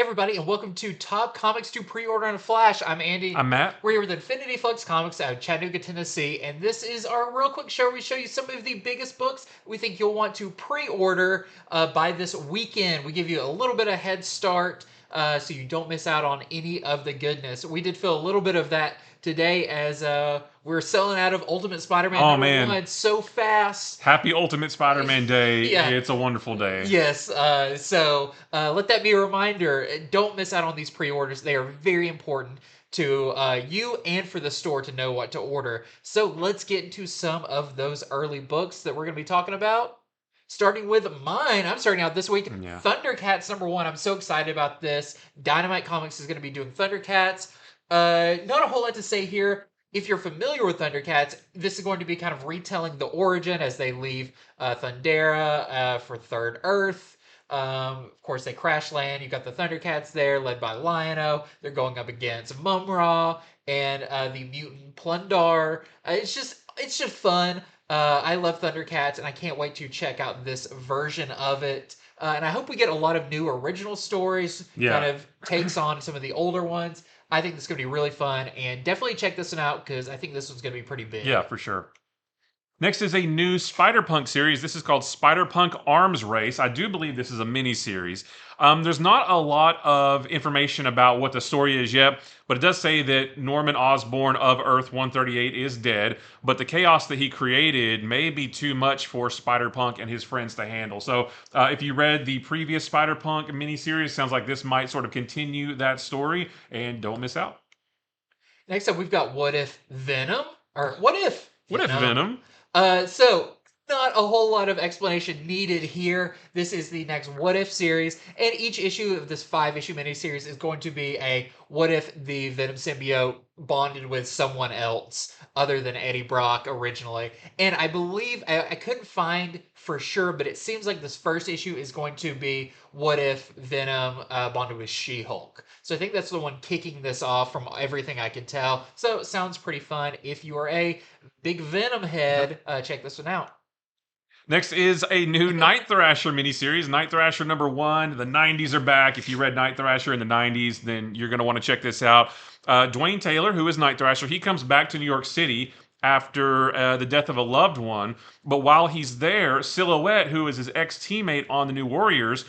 everybody, and welcome to Top Comics to Pre-Order on a Flash. I'm Andy. I'm Matt. We're here with Infinity Flux Comics out of Chattanooga, Tennessee, and this is our real quick show where we show you some of the biggest books we think you'll want to pre-order by this weekend. We give you a little bit of head start so you don't miss out on any of the goodness. We did feel a little bit of that today as we're selling out of Ultimate Spider-Man #1 so fast. Happy Ultimate Spider-Man Day. Yeah. It's a wonderful day. Yes, so let that be a reminder. Don't miss out on these pre-orders. They are very important to you and for the store to know what to order. So let's get into some of those early books that we're going to be talking about. Starting with mine, I'm starting out this week. Yeah. Thundercats #1. I'm so excited about this. Dynamite Comics is going to be doing Thundercats. Not a whole lot to say here. If you're familiar with Thundercats, this is going to be kind of retelling the origin as they leave Thundera for Third Earth. Of course, they crash land. You've got the Thundercats there, led by Lion-O. They're going up against Mumra and the mutant Plundar. It's just fun. I love Thundercats, and I can't wait to check out this version of it. And I hope we get a lot of new original stories, kind of takes on some of the older ones. I think this is going to be really fun, and definitely check this one out because I think this one's going to be pretty big. Yeah, for sure. Next is a new Spider-Punk series. This is called Spider-Punk Arms Race. I do believe this is a mini-series. There's not a lot of information about what the story is yet, but it does say that Norman Osborn of Earth-138 is dead, but the chaos that he created may be too much for Spider-Punk and his friends to handle. So if you read the previous Spider-Punk mini-series, sounds like this might sort of continue that story, and don't miss out. Next up, we've got What If Venom? Or What If Venom? So, not a whole lot of explanation needed here. This is the next What If series, and each issue of this 5-issue miniseries is going to be a what if the Venom symbiote bonded with someone else other than Eddie Brock originally. And I believe, I couldn't find for sure, but it seems like this first issue is going to be what if Venom bonded with She-Hulk. So I think that's the one kicking this off from everything I can tell. So it sounds pretty fun. If you are a big Venom head, check this one out. Next is a new Night Thrasher miniseries, Night Thrasher #1. The 90s are back. If you read Night Thrasher in the 90s, then you're going to want to check this out. Dwayne Taylor, who is Night Thrasher, he comes back to New York City after the death of a loved one. But while he's there, Silhouette, who is his ex-teammate on the New Warriors,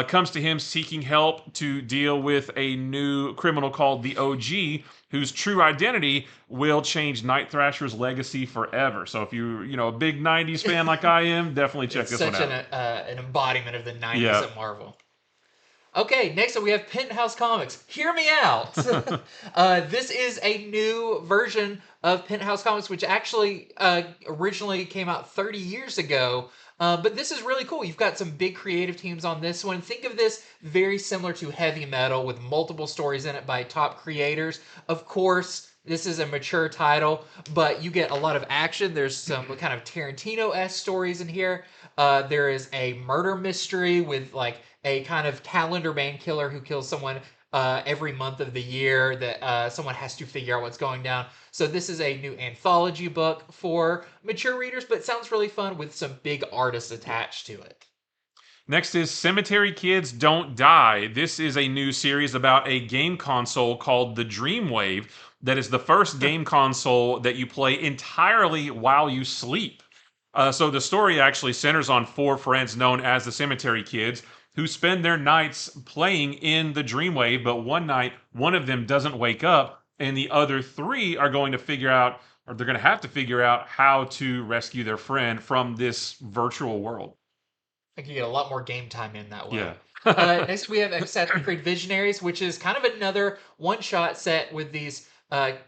comes to him seeking help to deal with a new criminal called the OG, whose true identity will change Night Thrasher's legacy forever. So if you're a big 90s fan like I am, definitely check this one out. It's such an embodiment of the 90s at Marvel. Okay, next up we have Penthouse Comics. Hear me out. This is a new version of Penthouse Comics, which actually originally came out 30 years ago. But this is really cool. You've got some big creative teams on this one. Think of this very similar to Heavy Metal with multiple stories in it by top creators. Of course, this is a mature title, but you get a lot of action. There's some kind of Tarantino-esque stories in here. There is a murder mystery with like a kind of calendar man killer who kills someone every month of the year that someone has to figure out what's going down. So this is a new anthology book for mature readers, but it sounds really fun with some big artists attached to it. Next is Cemetery Kids Don't Die. This is a new series about a game console called the Dreamwave that is the first game console that you play entirely while you sleep. So the story actually centers on 4 friends known as the Cemetery Kids who spend their nights playing in the Dreamwave, but one night, one of them doesn't wake up, and the other 3 are going to figure out, or they're going to have to figure out how to rescue their friend from this virtual world. I think you get a lot more game time in that way. Yeah. Next, we have Assassin's Creed Visionaries, which is kind of another one-shot set with these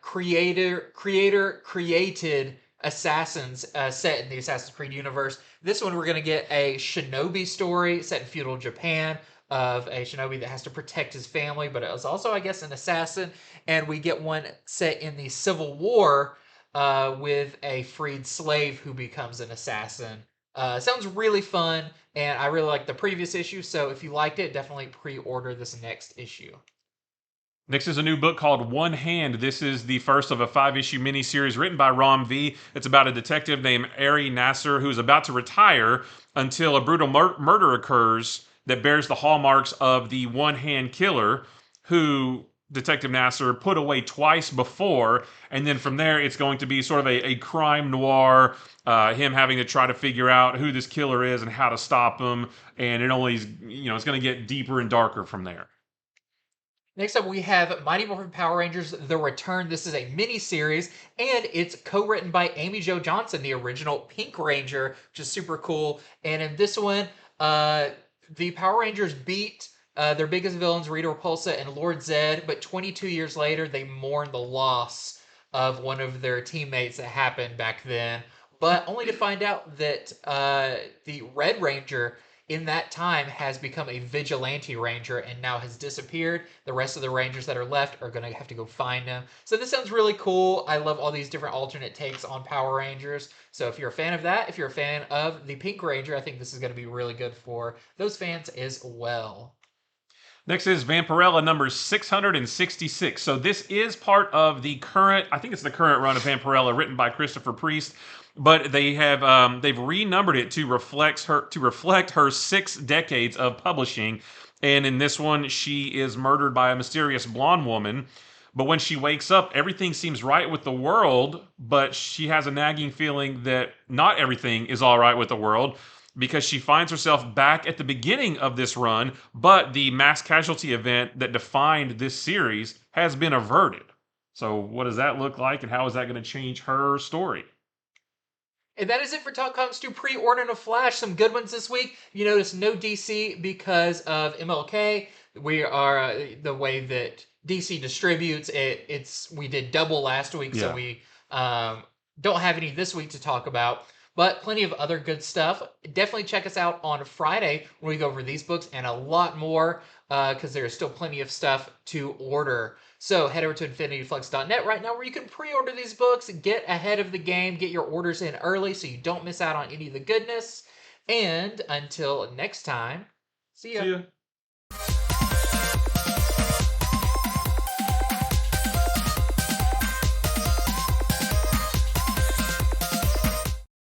creator-created assassins set in the Assassin's Creed universe. This one, we're going to get a Shinobi story set in feudal Japan of a Shinobi that has to protect his family, but it was also, I guess, an assassin. And we get one set in the Civil War with a freed slave who becomes an assassin. Sounds really fun, and I really like the previous issue, so if you liked it, definitely pre-order this next issue. Next is a new book called One Hand. This is the first of a 5-issue miniseries written by Ram V. It's about a detective named Ari Nasser who's about to retire until a brutal murder occurs that bears the hallmarks of the one-hand killer who Detective Nasser put away twice before, and then from there it's going to be sort of a crime noir, him having to try to figure out who this killer is and how to stop him, and it only, it's going to get deeper and darker from there. Next up, we have Mighty Morphin Power Rangers The Return. This is a mini-series, and it's co-written by Amy Jo Johnson, the original Pink Ranger, which is super cool. And in this one, the Power Rangers beat their biggest villains, Rita Repulsa and Lord Zed, but 22 years later, they mourn the loss of one of their teammates that happened back then, but only to find out that the Red Ranger in that time has become a vigilante ranger and now has disappeared. The rest of the rangers that are left are going to have to go find him. So this sounds really cool. I love all these different alternate takes on Power Rangers. So if you're a fan of that, if you're a fan of the Pink Ranger, I think this is going to be really good for those fans as well. Next is Vampirella number 666. So this is part of the current, I think it's the current run of Vampirella written by Christopher Priest, but they have they've renumbered it to reflect her 6 decades of publishing. And in this one, she is murdered by a mysterious blonde woman. But when she wakes up, everything seems right with the world, but she has a nagging feeling that not everything is all right with the world, because she finds herself back at the beginning of this run, but the mass casualty event that defined this series has been averted. So what does that look like, and how is that going to change her story? And that is it for Talk Comics 2 Pre-Order and Flash. Some good ones this week. You notice no DC because of MLK. We are the way that DC distributes it. We did double last week, so we don't have any this week to talk about. But plenty of other good stuff. Definitely check us out on Friday when we go over these books and a lot more, because there's still plenty of stuff to order. So head over to infinityflux.net right now where you can pre-order these books, get ahead of the game, get your orders in early so you don't miss out on any of the goodness. And until next time, see ya.